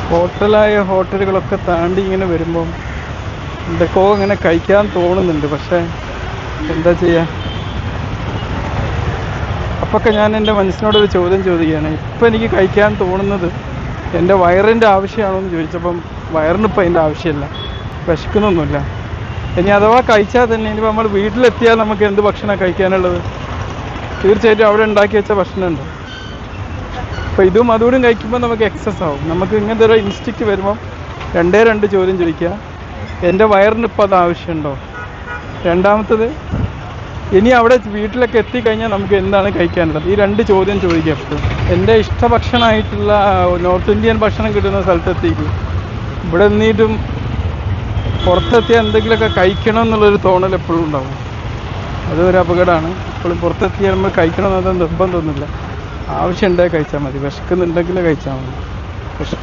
ഹോട്ടലുകളൊക്കെ താണ്ടി ഇങ്ങനെ വരുമ്പം എന്തൊക്കെയോ ഇങ്ങനെ കഴിക്കാൻ തോന്നുന്നുണ്ട്. പക്ഷേ എന്താ ചെയ്യുക? അപ്പൊക്കെ ഞാൻ എൻ്റെ മനസ്സിനോടൊരു ചോദ്യം ചോദിക്കുകയാണ്, ഇപ്പം എനിക്ക് കഴിക്കാൻ തോന്നുന്നത് എൻ്റെ വയറിൻ്റെ ആവശ്യമാണോ എന്ന് ചോദിച്ചപ്പം വയറിനിപ്പോൾ അതിൻ്റെ ആവശ്യമില്ല, വിശക്കുന്നൊന്നുമില്ല. ഇനി അഥവാ കഴിച്ചാൽ തന്നെ ഇനിയിപ്പോൾ നമ്മൾ വീട്ടിലെത്തിയാൽ നമുക്ക് എന്ത് ഭക്ഷണമാണ് കഴിക്കാനുള്ളത്? തീർച്ചയായിട്ടും അവിടെ ഉണ്ടാക്കി വെച്ച ഭക്ഷണമുണ്ട്. അപ്പോൾ ഇതും അതുകൂടി കഴിക്കുമ്പോൾ നമുക്ക് എക്സസ് ആവും. നമുക്ക് ഇങ്ങനത്തെ ഒരു ഇൻസ്റ്റിക്റ്റ് വരുമ്പം രണ്ട് ചോദ്യം ചോദിക്കുക. എൻ്റെ വയറിനിപ്പോൾ അത് ആവശ്യമുണ്ടോ? രണ്ടാമത്തത്, ഇനി അവിടെ വീട്ടിലൊക്കെ എത്തിക്കഴിഞ്ഞാൽ നമുക്ക് എന്താണ് കഴിക്കാനുള്ളത്? ഈ രണ്ട് ചോദ്യം ചോദിക്കുക എപ്പോഴും. എൻ്റെ ഇഷ്ടഭക്ഷണമായിട്ടുള്ള നോർത്ത് ഇന്ത്യൻ ഭക്ഷണം കിട്ടുന്ന സ്ഥലത്തെത്തിക്കും. ഇവിടെ നിന്നിട്ടും പുറത്തെത്തിയാൽ എന്തെങ്കിലുമൊക്കെ കഴിക്കണം എന്നുള്ളൊരു തോന്നൽ എപ്പോഴും ഉണ്ടാവും. അതൊരു അപകടമാണ്. എപ്പോഴും പുറത്തെത്തിയാൽ നമ്മൾ കഴിക്കണമെന്നത് നിർബന്ധമൊന്നുമില്ല. ആവശ്യമുണ്ടെങ്കിൽ കഴിച്ചാൽ മതി, വിശക്കുന്നുണ്ടെങ്കിൽ കഴിച്ചാൽ മതി.